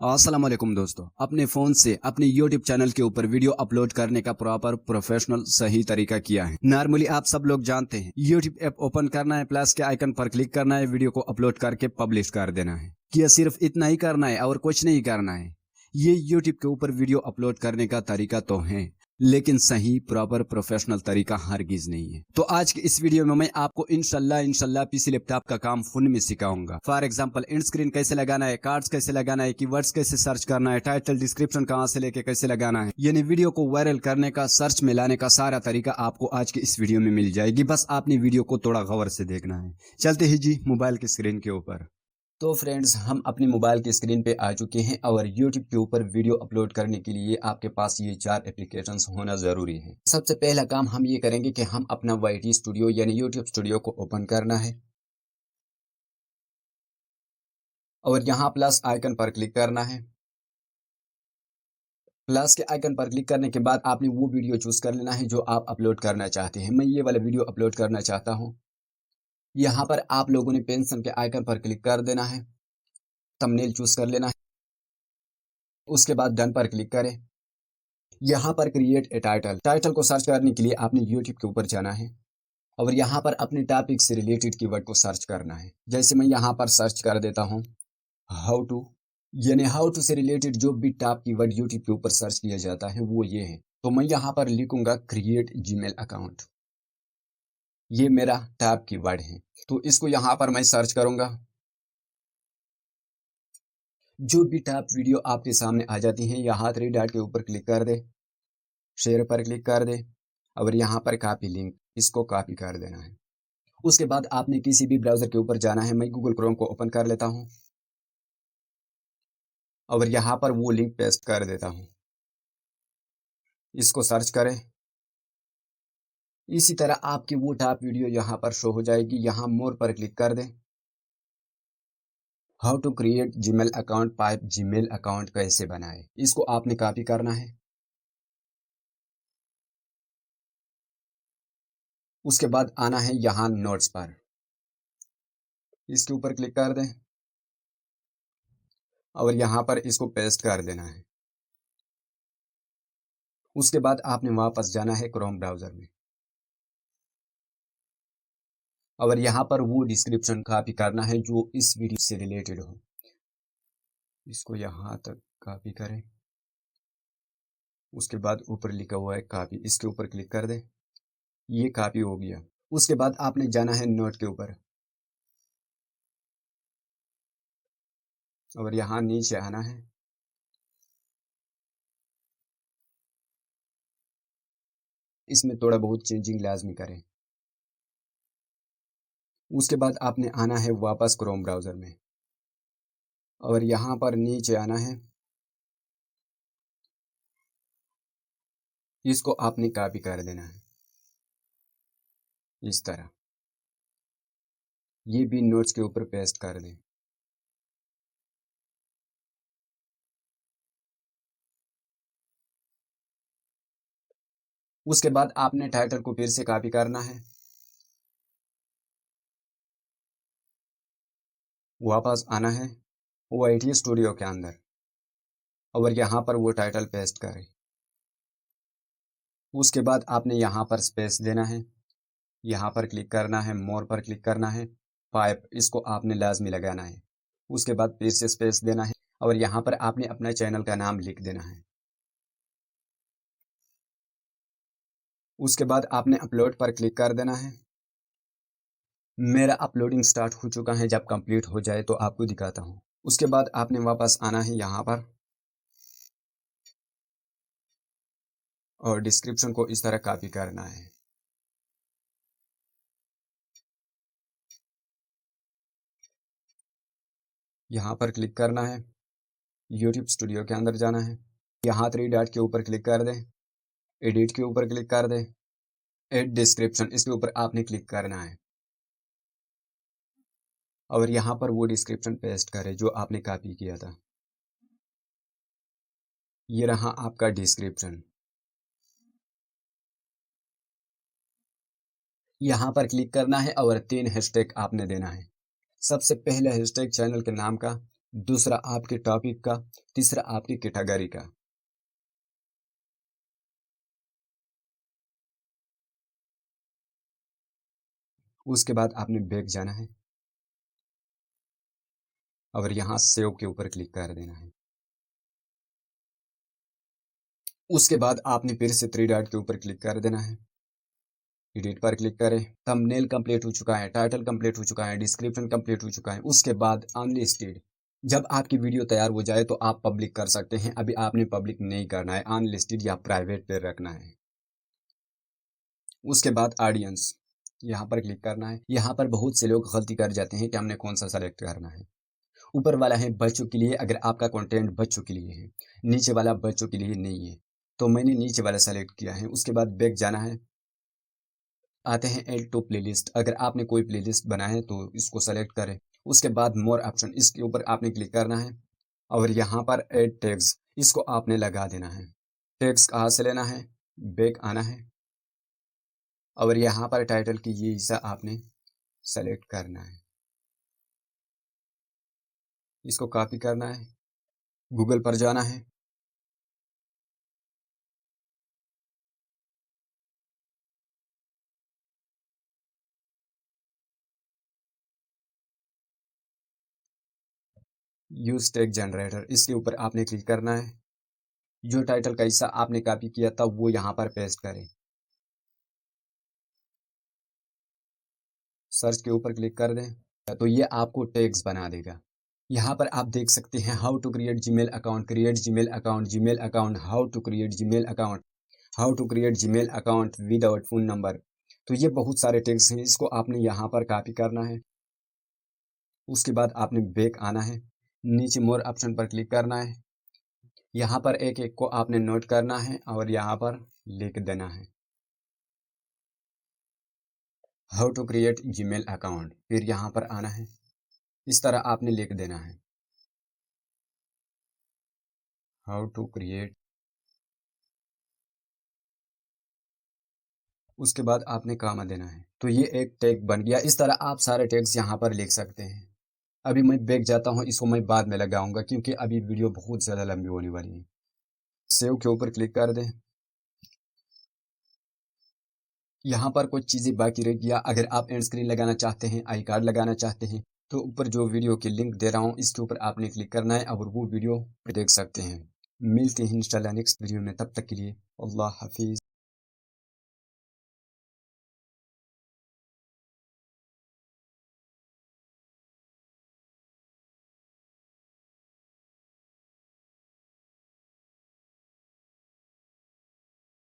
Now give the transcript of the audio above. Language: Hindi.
अस्सलाम वालेकुम दोस्तों। अपने फ़ोन से अपने YouTube चैनल के ऊपर वीडियो अपलोड करने का प्रॉपर प्रोफेशनल सही तरीका किया है। नॉर्मली आप सब लोग जानते हैं YouTube ऐप ओपन करना है, प्लस के आइकन पर क्लिक करना है, वीडियो को अपलोड करके पब्लिश कर देना है। क्या सिर्फ इतना ही करना है और कुछ नहीं करना है? ये YouTube के ऊपर वीडियो अपलोड करने का तरीका तो है, लेकिन सही प्रॉपर प्रोफेशनल तरीका हरगिज नहीं है। तो आज के इस वीडियो में मैं आपको इंशाल्लाह पीसी लैपटॉप का काम फुल में सिखाऊंगा। फॉर एग्जांपल एंड स्क्रीन कैसे लगाना है, कार्ड्स कैसे लगाना है, कीवर्ड्स कैसे सर्च करना है, टाइटल डिस्क्रिप्शन कहां से लेके कैसे लगाना है, यानी वीडियो को वायरल करने का, सर्च में लाने का सारा तरीका आपको आज के इस वीडियो में मिल जाएगी। बस आपने वीडियो को थोड़ा गौर से देखना है। चलते ही जी मोबाइल की स्क्रीन के ऊपर। तो फ्रेंड्स, हम अपनी मोबाइल की स्क्रीन पे आ चुके हैं और YouTube के ऊपर वीडियो अपलोड करने के लिए आपके पास ये 4 एप्लीकेशंस होना ज़रूरी है। सबसे पहला काम हम ये करेंगे कि हम अपना YT स्टूडियो यानी YouTube स्टूडियो को ओपन करना है और यहाँ प्लस आइकन पर क्लिक करना है। प्लस के आइकन पर क्लिक करने के बाद आपने वो वीडियो चूज कर लेना है जो आप अपलोड करना चाहते हैं। मैं ये वाला वीडियो अपलोड करना चाहता हूँ। यहाँ पर आप लोगों ने पेंसिल के आइकन पर क्लिक कर देना है, थंबनेल चूज कर लेना है, उसके बाद डन पर क्लिक करें। यहाँ पर क्रिएट ए टाइटल को सर्च करने के लिए आपने YouTube के ऊपर जाना है और यहाँ पर अपने टॉपिक से रिलेटेड कीवर्ड को सर्च करना है। जैसे मैं यहाँ पर सर्च कर देता हूँ हाउ टू, यानी हाउ टू से रिलेटेड जो भी टॉप कीवर्ड YouTube के ऊपर सर्च किया जाता है वो ये है। तो मैं यहाँ पर लिखूंगा क्रिएट जीमेल अकाउंट, ये मेरा टॉप कीवर्ड है। तो इसको यहाँ पर मैं सर्च करूंगा। जो भी टॉप वीडियो आपके सामने आ जाती है, यहाँ 3 डॉट के ऊपर क्लिक कर दे, शेयर पर क्लिक कर दे और यहाँ पर कॉपी लिंक, इसको कॉपी कर देना है। उसके बाद आपने किसी भी ब्राउजर के ऊपर जाना है। मैं गूगल क्रोम को ओपन कर लेता हूँ और यहाँ पर वो लिंक पेस्ट कर देता हूँ। इसको सर्च करें। इसी तरह आपकी वो टॉप वीडियो यहाँ पर शो हो जाएगी। यहाँ मोर पर क्लिक कर दें। How to create Gmail account, पाइप जीमेल अकाउंट कैसे बनाए, इसको आपने कॉपी करना है। उसके बाद आना है यहाँ नोट्स पर, इसके ऊपर क्लिक कर दें और यहाँ पर इसको पेस्ट कर देना है। उसके बाद आपने वापस जाना है क्रोम ब्राउजर में और यहाँ पर वो डिस्क्रिप्शन कॉपी करना है जो इस वीडियो से रिलेटेड हो। इसको यहाँ तक कॉपी करें। उसके बाद ऊपर लिखा हुआ है कॉपी, इसके ऊपर क्लिक कर दें। ये कॉपी हो गया। उसके बाद आपने जाना है नोट के ऊपर और यहाँ नीचे आना है। इसमें थोड़ा बहुत चेंजिंग लाजमी करें। उसके बाद आपने आना है वापस क्रोम ब्राउजर में और यहाँ पर नीचे आना है। इसको आपने कॉपी कर देना है इस तरह। ये भी नोट्स के ऊपर पेस्ट कर दें। उसके बाद आपने टाइटल को फिर से कॉपी करना है, वापस आना है YT स्टूडियो के अंदर और यहाँ पर वो टाइटल पेस्ट करें। उसके बाद आपने यहाँ पर स्पेस देना है, यहाँ पर क्लिक करना है, मोर पर क्लिक करना है, पाइप, इसको आपने लाजमी लगाना है। उसके बाद फिर से स्पेस देना है और यहाँ पर आपने अपना चैनल का नाम लिख देना है। उसके बाद आपने अपलोड पर क्लिक कर देना है। मेरा अपलोडिंग स्टार्ट हो चुका है, जब कंप्लीट हो जाए तो आपको दिखाता हूँ। उसके बाद आपने वापस आना है यहाँ पर और डिस्क्रिप्शन को इस तरह कॉपी करना है। यहाँ पर क्लिक करना है, YouTube स्टूडियो के अंदर जाना है, यहाँ 3 डॉट के ऊपर क्लिक कर दें, एडिट के ऊपर क्लिक कर दें, एड डिस्क्रिप्शन, इसके ऊपर आपने क्लिक करना है और यहाँ पर वो डिस्क्रिप्शन पेस्ट करें जो आपने कॉपी किया था। ये रहा आपका डिस्क्रिप्शन। यहाँ पर क्लिक करना है और 3 हैशटैग आपने देना है। सबसे पहले हैशटैग चैनल के नाम का, दूसरा आपके टॉपिक का, तीसरा आपकी कैटेगरी का। उसके बाद आपने बैक जाना है और यहाँ सेव के ऊपर क्लिक कर देना है। उसके बाद आपने फिर से 3 डॉट के ऊपर क्लिक कर देना है। एडिट पर क्लिक करें। थंबनेल कंप्लीट हो चुका है, टाइटल कंप्लीट हो चुका है, डिस्क्रिप्शन कंप्लीट हो चुका है। उसके बाद अनलिस्टेड, जब आपकी वीडियो तैयार हो जाए तो आप पब्लिक कर सकते हैं। अभी आपने पब्लिक नहीं करना है, अनलिस्टेड या प्राइवेट पे रखना है। उसके बाद ऑडियंस, यहाँ पर क्लिक करना है। यहाँ पर बहुत से लोग गलती कर जाते हैं कि हमने कौन सा सेलेक्ट करना है। ऊपर वाला है बच्चों के लिए, अगर आपका कंटेंट बच्चों के लिए है। नीचे वाला बच्चों के लिए नहीं है, तो मैंने नीचे वाला सेलेक्ट किया है। उसके बाद बैक जाना है। आते हैं ऐड टू प्लेलिस्ट, अगर आपने कोई प्लेलिस्ट बनाया है तो इसको सेलेक्ट करें। उसके बाद मोर ऑप्शन, इसके ऊपर आपने क्लिक करना है और यहाँ पर ऐड टैग्स, इसको आपने लगा देना है। टैग्स कहाँ से लेना है, बैक आना है और यहाँ पर टाइटल की ये हिस्सा आपने सेलेक्ट करना है। इसको कॉपी करना है, गूगल पर जाना है, यूज टैग जनरेटर, इसके ऊपर आपने क्लिक करना है। जो टाइटल का हिस्सा आपने कॉपी किया था वो यहाँ पर पेस्ट करें। सर्च के ऊपर क्लिक कर दें तो ये आपको टैग्स बना देगा। यहाँ पर आप देख सकते हैं how to create Gmail account, create Gmail account, Gmail account, how to create Gmail account, how to create Gmail account without phone number. तो ये बहुत सारे टैग्स हैं, इसको आपने यहाँ पर कॉपी करना है। उसके बाद आपने बैक आना है, नीचे मोर ऑप्शन पर क्लिक करना है। यहाँ पर एक एक को आपने नोट करना है और यहाँ पर लिख देना है how to create Gmail account, फिर यहाँ पर आना है। इस तरह आपने लिख देना है हाउ टू क्रिएट। उसके बाद आपने कॉमा देना है। तो ये एक टैग बन गया। इस तरह आप सारे टैग्स यहाँ पर लिख सकते हैं। अभी मैं बैक जाता हूँ, इसको मैं बाद में लगाऊंगा क्योंकि अभी वीडियो बहुत ज़्यादा लंबी होने वाली है। सेव के ऊपर क्लिक कर दें। यहाँ पर कुछ चीज़ें बाकी रह गया। अगर आप एंड स्क्रीन लगाना चाहते हैं, आई कार्ड लगाना चाहते हैं, तो ऊपर जो वीडियो की लिंक दे रहा हूँ इसके ऊपर आपने क्लिक करना है और वो वीडियो देख सकते हैं। मिलते हैं इंशाल्लाह नेक्स्ट वीडियो में, तब तक के लिए अल्लाह हाफिज़।